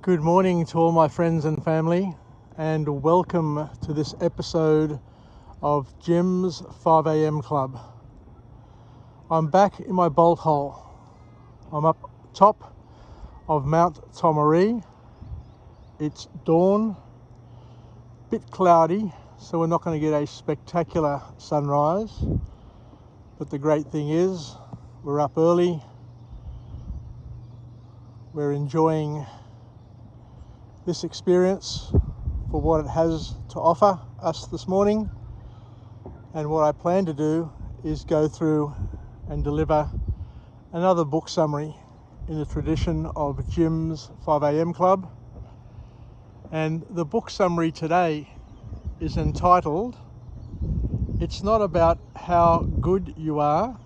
Good morning to all my friends and family, and welcome to this episode of Jim's 5am Club. I'm back in my bolt hole. I'm up top of Mount Tomaree. It's dawn, bit cloudy, so we're not going to get a spectacular sunrise. But the great thing is, we're up early. We're enjoying this experience for what it has to offer us this morning, and what I plan to do is go through and deliver another book summary in the tradition of Jim's 5am Club. And the book summary today is entitled "It's Not About How Good You Are,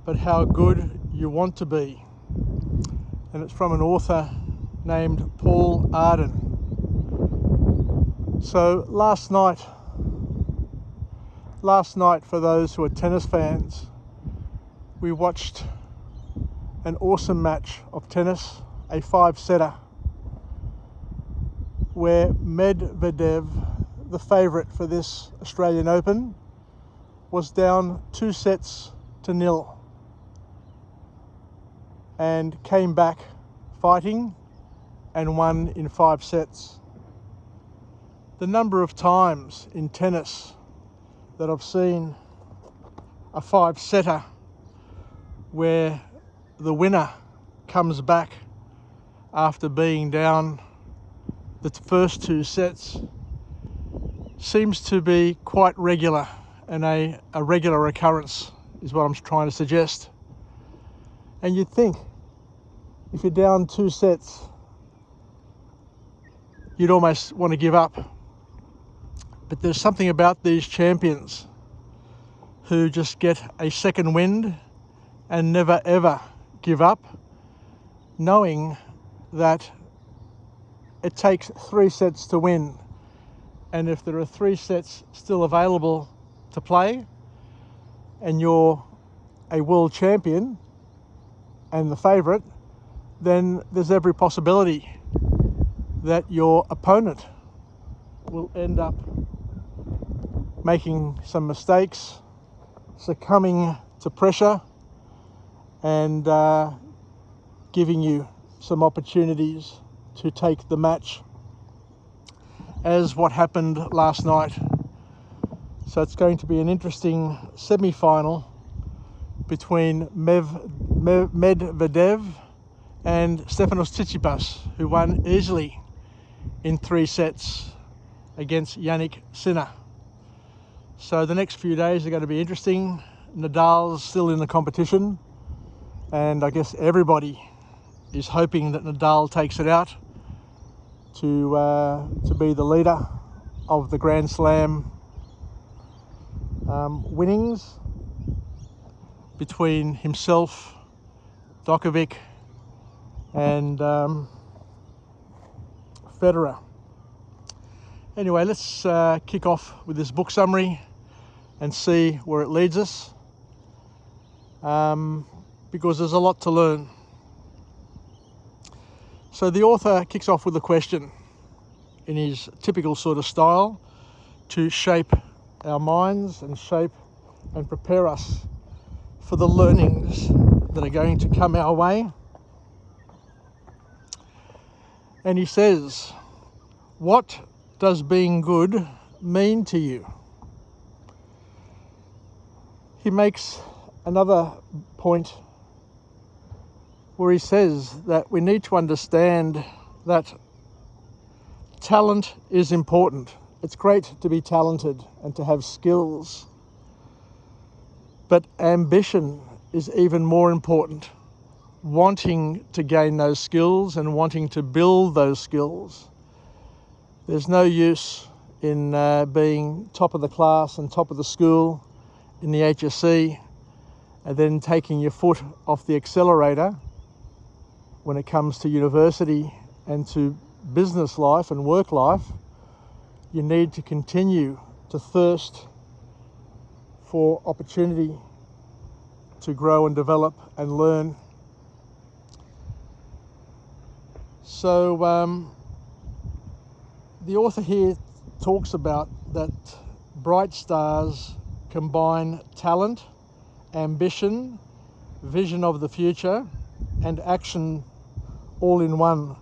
but How Good You Want to Be," and it's from an author named Paul Arden. So last night for those who are tennis fans, we watched an awesome match of tennis, a 5-setter, where Medvedev, the favourite for this Australian Open, was down 2-0 and came back fighting and won in 5 sets. The number of times in tennis that I've seen a 5-setter where the winner comes back after being down the first 2 sets seems to be quite regular, and a regular occurrence is what I'm trying to suggest. And you'd think if you're down 2 sets, you'd almost want to give up. But there's something about these champions who just get a second wind and never ever give up, knowing that it takes 3 sets to win. And if there are 3 sets still available to play, and you're a world champion and the favourite, then there's every possibility that your opponent will end up making some mistakes, succumbing to pressure, and giving you some opportunities to take the match, as what happened last night. So it's going to be an interesting semi-final between Medvedev and Stefanos Tsitsipas, who won easily in 3 sets against Yannick Sinner. So the next few days are going to be interesting. Nadal's still in the competition, and I guess everybody is hoping that Nadal takes it out to be the leader of the Grand Slam winnings between himself, Djokovic, and Federer. Anyway, let's kick off with this book summary and see where it leads us, because there's a lot to learn. So the author kicks off with a question in his typical sort of style to shape our minds and shape and prepare us for the learnings that are going to come our way. And he says, "What does being good mean to you?" He makes another point where he says that we need to understand that talent is important. It's great to be talented and to have skills, but ambition is even more important. Wanting to gain those skills and wanting to build those skills. There's no use in being top of the class and top of the school in the HSC and then taking your foot off the accelerator when it comes to university and to business life and work life. You need to continue to thirst for opportunity to grow and develop and learn. So the author here talks about that bright stars combine talent, ambition, vision of the future, and action all in one.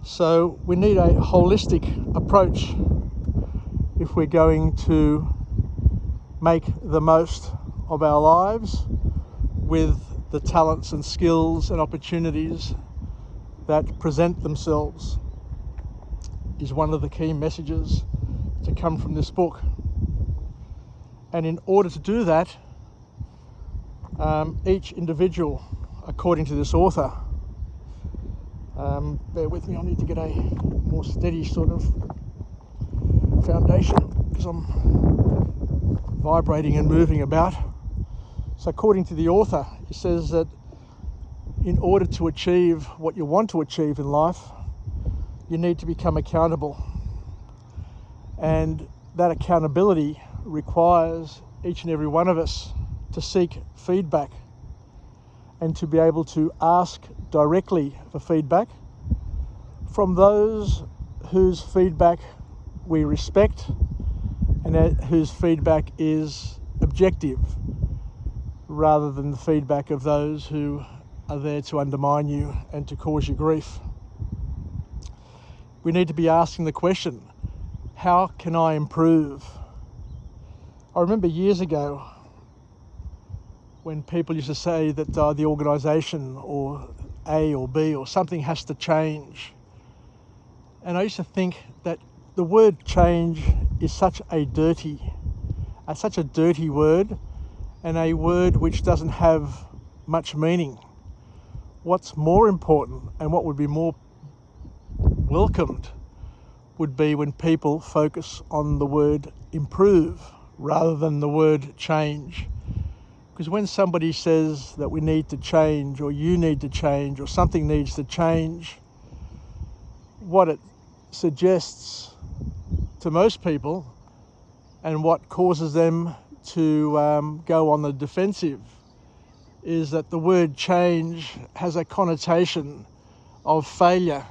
So we need a holistic approach if we're going to make the most of our lives with the talents and skills and opportunities that present themselves, is one of the key messages to come from this book. And in order to do that, each individual, according to this author, bear with me, I need to get a more steady sort of foundation because I'm vibrating and moving about. So according to the author, he says that in order to achieve what you want to achieve in life, you need to become accountable. And that accountability requires each and every one of us to seek feedback and to be able to ask directly for feedback from those whose feedback we respect and whose feedback is objective, rather than the feedback of those who are there to undermine you and to cause you grief. We need to be asking the question, how can I improve? I remember years ago when people used to say that the organisation or A or B or something has to change. And I used to think that the word change is such a dirty word, and a word which doesn't have much meaning. What's more important and what would be more welcomed would be when people focus on the word improve rather than the word change. Because when somebody says that we need to change, or you need to change, or something needs to change, what it suggests to most people and what causes them to go on the defensive is that the word change has a connotation of failure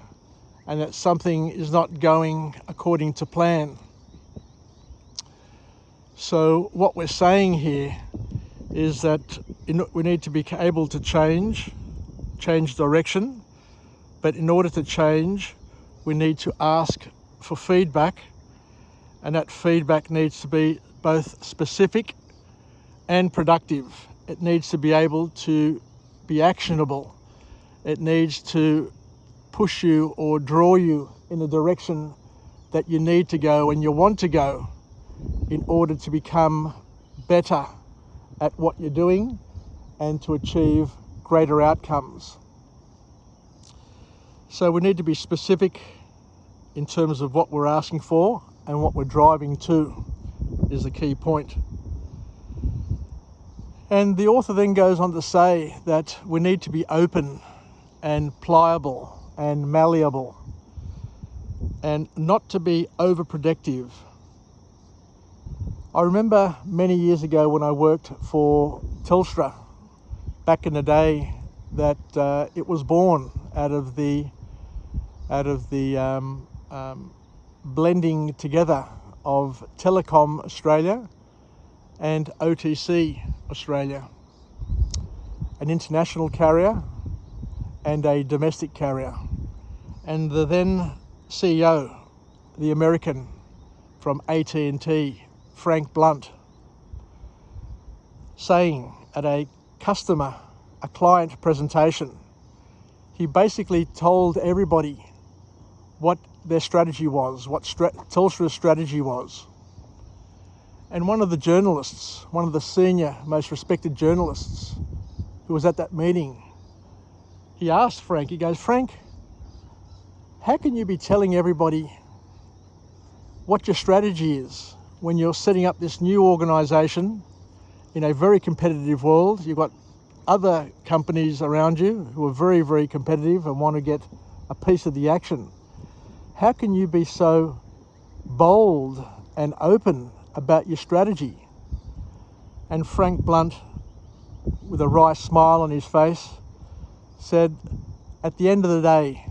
and that something is not going according to plan. So what we're saying here is that we need to be able to change direction, but in order to change, we need to ask for feedback, and that feedback needs to be both specific and productive. It needs to be able to be actionable. It needs to push you or draw you in the direction that you need to go and you want to go in order to become better at what you're doing and to achieve greater outcomes. So we need to be specific in terms of what we're asking for and what we're driving to is the key point. And the author then goes on to say that we need to be open and pliable and malleable and not to be overprotective. I remember many years ago when I worked for Telstra, back in the day, that it was born out of the blending together of Telecom Australia and OTC Australia, an international carrier and a domestic carrier. And the then CEO, the American from AT&T, Frank Blunt, saying at a client presentation, he basically told everybody what their strategy was, what Telstra's strategy was. And one of the journalists, one of the senior, most respected journalists who was at that meeting, he asked Frank, he goes, "Frank, how can you be telling everybody what your strategy is when you're setting up this new organisation in a very competitive world? You've got other companies around you who are very, very competitive and want to get a piece of the action. How can you be so bold and open about your strategy?" And Frank Blunt, with a wry smile on his face, said, "At the end of the day,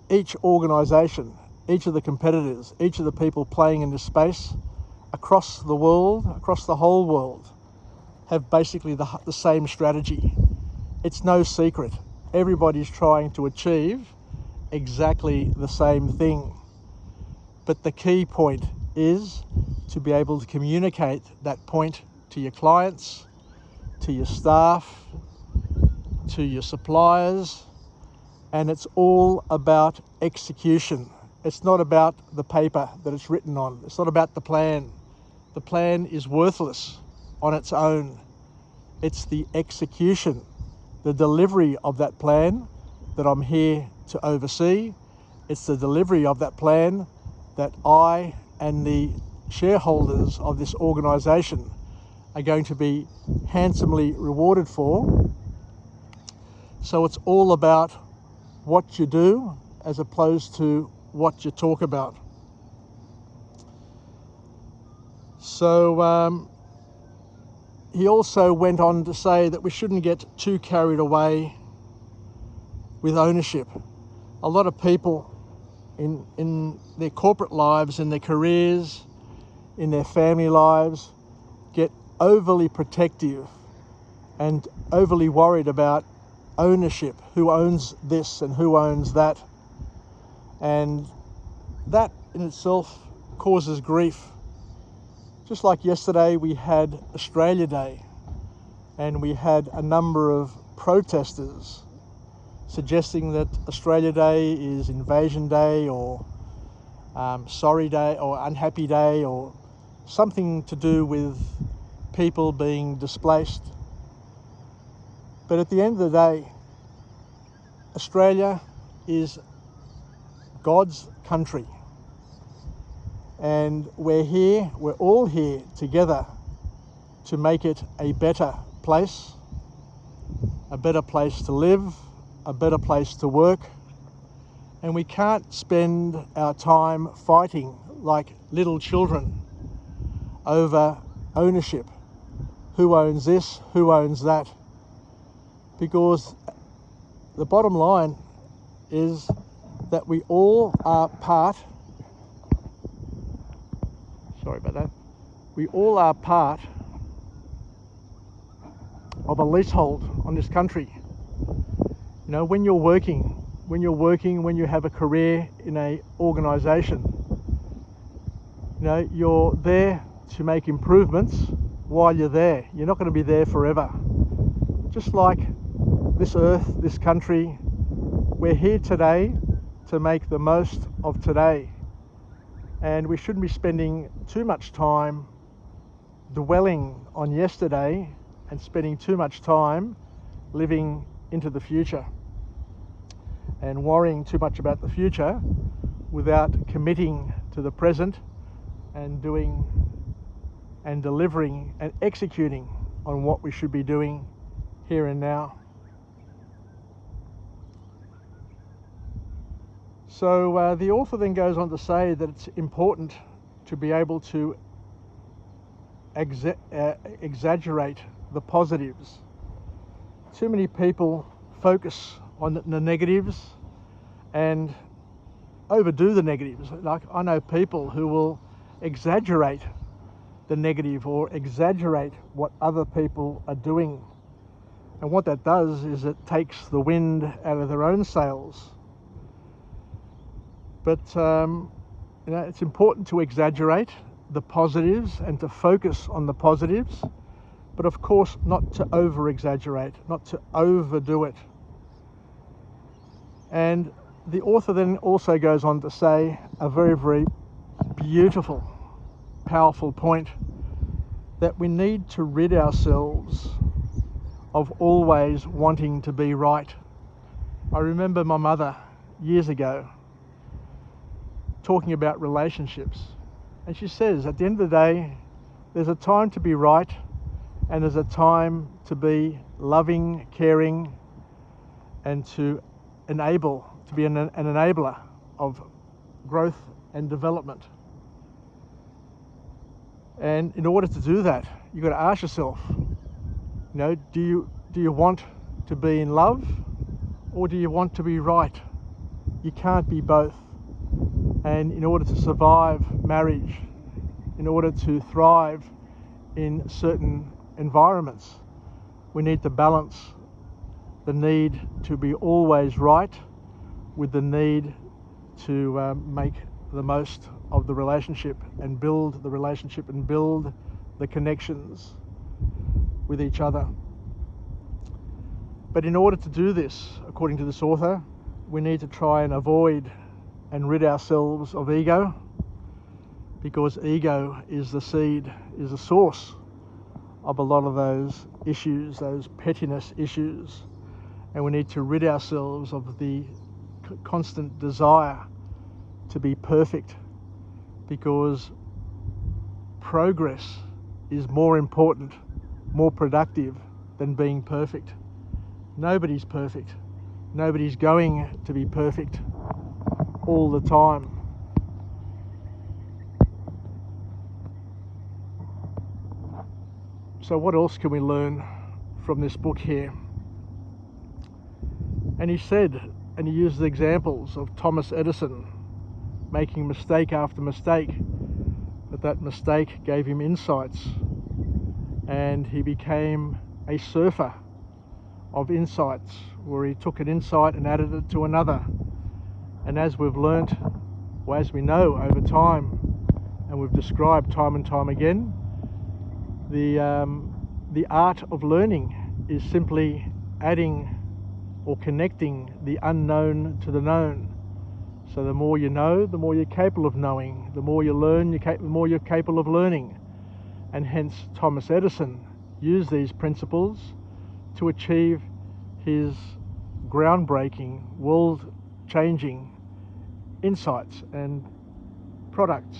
each organisation, each of the competitors, each of the people playing in this space across the world, across the whole world, have basically the same strategy. It's no secret. Everybody's trying to achieve exactly the same thing. But the key point is to be able to communicate that point to your clients, to your staff, to your suppliers, and it's all about execution. It's not about the paper that it's written on. It's not about the plan. The plan is worthless on its own. It's the execution, the delivery of that plan that I'm here to oversee. It's the delivery of that plan that I and the shareholders of this organisation are going to be handsomely rewarded for. So it's all about what you do as opposed to what you talk about. So he also went on to say that we shouldn't get too carried away with ownership. A lot of people in their corporate lives, in their careers, in their family lives, get overly protective and overly worried about ownership, who owns this and who owns that. And that in itself causes grief. Just like yesterday we had Australia Day and we had a number of protesters suggesting that Australia Day is Invasion Day or Sorry Day or Unhappy Day or something to do with people being displaced. But at the end of the day, Australia is God's country. And we're all here together to make it a better place to live, a better place to work. And we can't spend our time fighting like little children over ownership. Who owns this? Who owns that? Because the bottom line is that we all are part, we all are part of a leasehold on this country. You know, when you have a career in a organisation, you know, you're there to make improvements while you're there. You're not going to be there forever. Just like this earth, this country, we're here today to make the most of today. And we shouldn't be spending too much time dwelling on yesterday and spending too much time living into the future and worrying too much about the future without committing to the present and doing and delivering and executing on what we should be doing here and now. So the author then goes on to say that it's important to be able to exaggerate the positives. Too many people focus on the negatives and overdo the negatives. Like, I know people who will exaggerate the negative or exaggerate what other people are doing. And what that does is it takes the wind out of their own sails. But you know, it's important to exaggerate the positives and to focus on the positives, but of course not to over-exaggerate, not to overdo it. And the author then also goes on to say a very, very beautiful, powerful point, that we need to rid ourselves of always wanting to be right. I remember my mother years ago talking about relationships, and she says at the end of the day there's a time to be right and there's a time to be loving, caring, and to be an enabler of growth and development. And in order to do that, you've got to ask yourself, you know, do you want to be in love, or do you want to be right? You can't be both. And in order to survive marriage, in order to thrive in certain environments, we need to balance the need to be always right with the need to make the most of the relationship and build the relationship and build the connections with each other. But in order to do this, according to this author, we need to try and avoid and rid ourselves of ego, because ego is the seed, is the source of a lot of those issues, those pettiness issues. And we need to rid ourselves of the constant desire to be perfect, because progress is more important, more productive than being perfect. Nobody's perfect. Nobody's going to be perfect all the time. So what else can we learn from this book here? And he said, and he used the examples of Thomas Edison making mistake after mistake, but that mistake gave him insights, and he became a surfer of insights, where he took an insight and added it to another. And as we've learnt, or as we know over time, and we've described time and time again, the art of learning is simply adding or connecting the unknown to the known. So the more you know, the more you're capable of knowing. The more you learn, the more you're capable of learning. And hence Thomas Edison used these principles to achieve his groundbreaking, world-changing insights and products.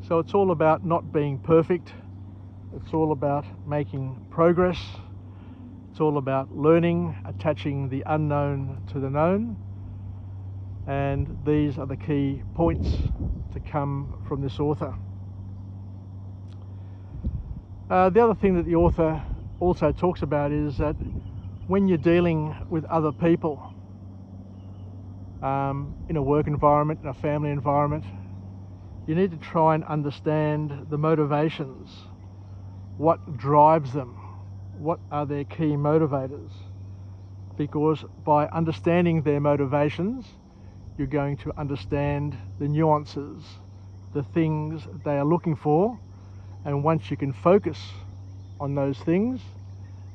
So it's all about not being perfect. It's all about making progress. It's all about learning, attaching the unknown to the known. And these are the key points to come from this author. The other thing that the author also talks about is that when you're dealing with other people, in a work environment, in a family environment, you need to try and understand the motivations. What drives them? What are their key motivators? Because by understanding their motivations, you're going to understand the nuances, the things they are looking for. And once you can focus on those things,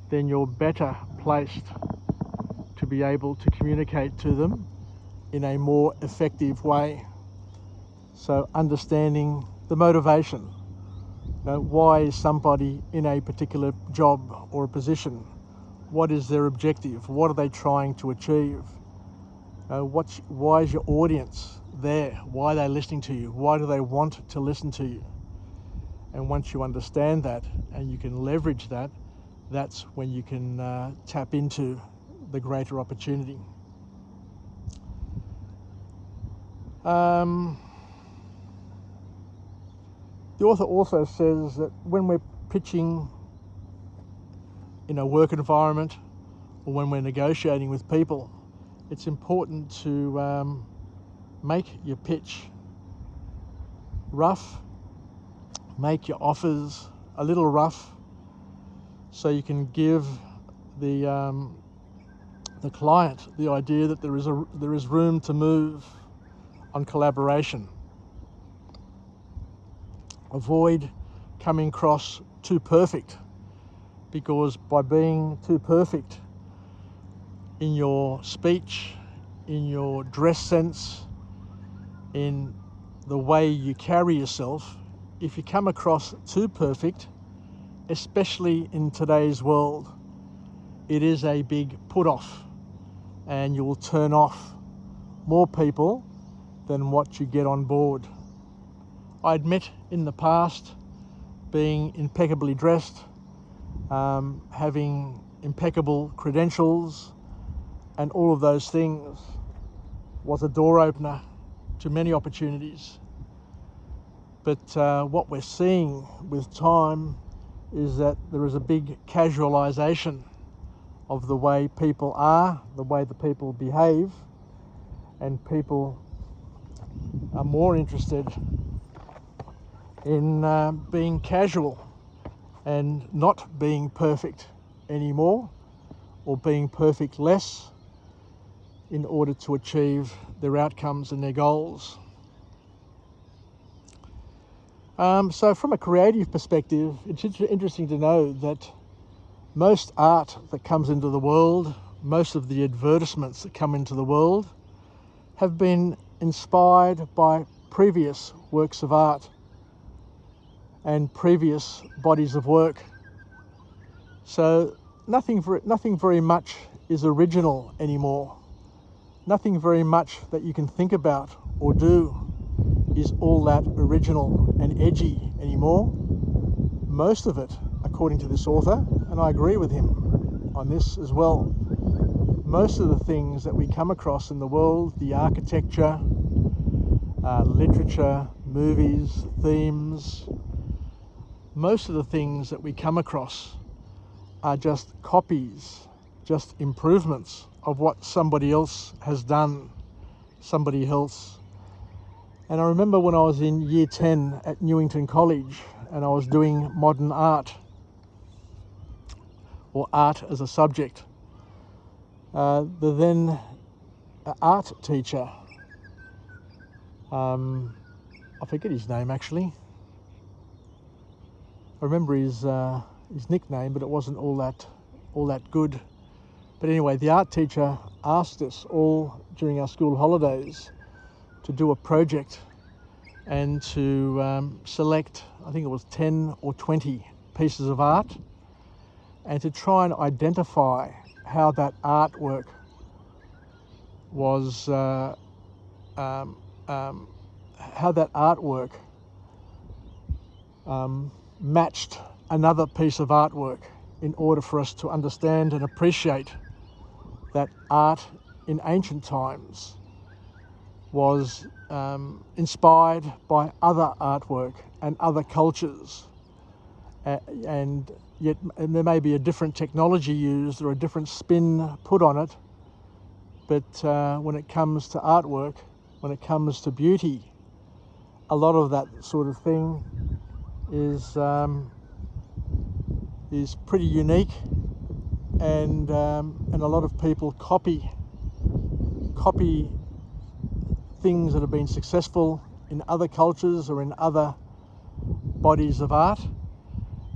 then you're better placed to be able to communicate to them in a more effective way. So understanding the motivation. Why is somebody in a particular job or a position? What is their objective? What are they trying to achieve? Why is your audience there? Why are they listening to you? Why do they want to listen to you? And once you understand that and you can leverage that, that's when you can tap into the greater opportunity. The author also says that when we're pitching in a work environment or when we're negotiating with people, it's important to make your pitch rough, make your offers a little rough, so you can give the client the idea that there is room to move on collaboration. Avoid coming across too perfect, because by being too perfect in your speech, in your dress sense, in the way you carry yourself, if you come across too perfect, especially in today's world, it is a big put-off, and you will turn off more people than what you get on board. I admit in the past, being impeccably dressed, having impeccable credentials, and all of those things was a door opener to many opportunities. But what we're seeing with time is that there is a big casualization of the way people are, the way the people behave, and people are more interested in being casual and not being perfect anymore, or being perfect less, in order to achieve their outcomes and their goals. So from a creative perspective, it's interesting to know that most art that comes into the world, most of the advertisements that come into the world, have been inspired by previous works of art and previous bodies of work. So nothing very much is original anymore. Nothing very much that you can think about or do is all that original and edgy anymore. Most of it, according to this author, and I agree with him on this as well, most of the things that we come across in the world, the architecture, literature, movies, themes, most of the things that we come across are just copies, just improvements of what somebody else has done, somebody else. And I remember when I was in year 10 at Newington College and I was doing modern art, or art as a subject, the then art teacher, I forget his name actually. I remember his nickname, but it wasn't all that good. But anyway, the art teacher asked us all during our school holidays to do a project and to select, I think it was 10 or 20 pieces of art, and to try and identify how that artwork was, matched another piece of artwork, in order for us to understand and appreciate that art in ancient times was inspired by other artwork and other cultures, and yet there may be a different technology used or a different spin put on it, but when it comes to artwork, when it comes to beauty, a lot of that sort of thing is pretty unique, and a lot of people copy things that have been successful in other cultures or in other bodies of art,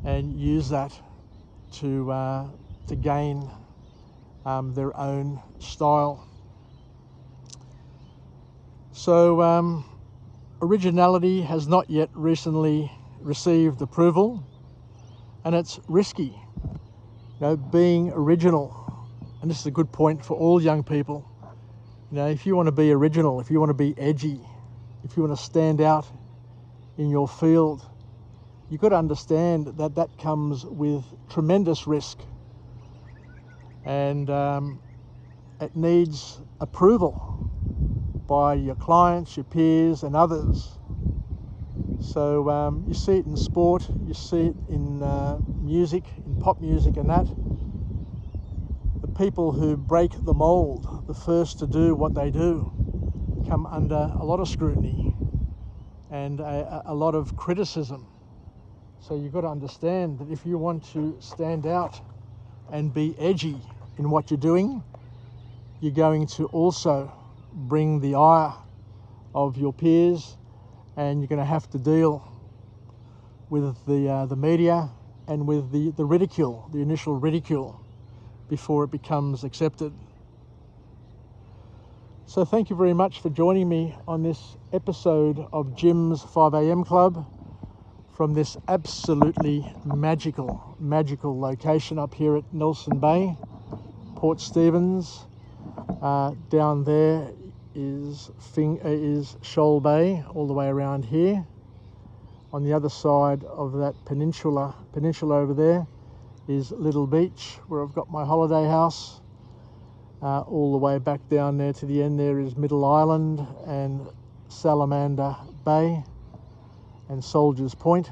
and use that to gain their own style. So originality has not yet recently received approval, and it's risky, being original. And this is a good point for all young people. If you want to be original, if you want to be edgy, if you want to stand out in your field, you've got to understand that that comes with tremendous risk, and it needs approval by your clients, your peers and others. So you see it in sport, you see it in music, in pop music and that. The people who break the mold, the first to do what they do, come under a lot of scrutiny and a lot of criticism. So you've got to understand that if you want to stand out and be edgy in what you're doing, you're going to also bring the ire of your peers, and you're going to have to deal with the media and with the ridicule, the initial ridicule, before it becomes accepted. So thank you very much for joining me on this episode of Jim's 5am Club from this absolutely magical location up here at Nelson Bay, Port Stephens. Down there is Shoal Bay, all the way around here. On the other side of that peninsula over there is Little Beach, where I've got my holiday house. All the way back down there to the end there is Middle Island and Salamander Bay and Soldiers Point.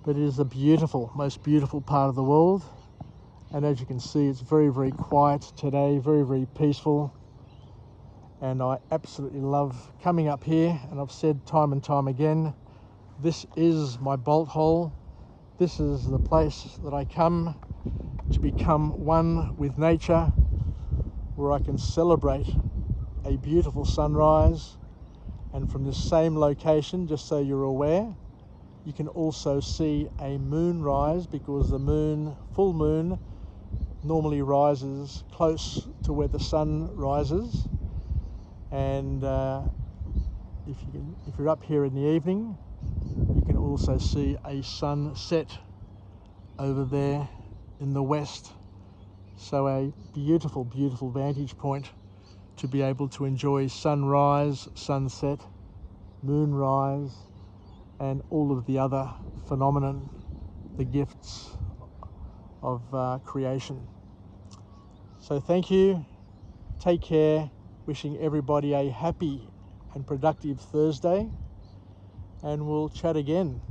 But it is a beautiful, most beautiful part of the world, And as you can see, it's very, very quiet today, very, very peaceful. And I absolutely love coming up here, and I've said time and time again, this is my bolt hole. This is the place that I come to become one with nature, where I can celebrate a beautiful sunrise. And from this same location, just so you're aware, you can also see a moonrise, because the moon, full moon, normally rises close to where the sun rises. And if you're up here in the evening, you can also see a sunset over there in the west. So a beautiful, beautiful vantage point to be able to enjoy sunrise, sunset, moonrise, and all of the other phenomenon, the gifts of creation. So thank you, take care, wishing everybody a happy and productive Thursday, and we'll chat again.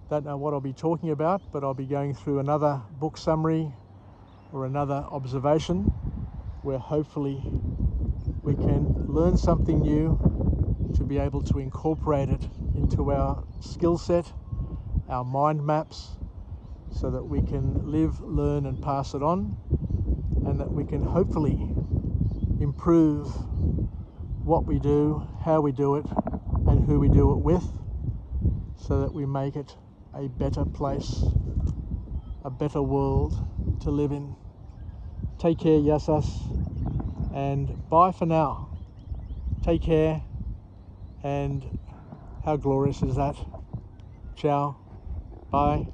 Don't know what I'll be talking about, but I'll be going through another book summary or another observation where hopefully we can learn something new to be able to incorporate it into our skill set, our mind maps, so that we can live, learn and pass it on, and that we can hopefully improve what we do, how we do it, and who we do it with, so that we make it a better place, a better world to live in. Take care, Yasas, and bye for now. Take care, and how glorious is that? Ciao, bye.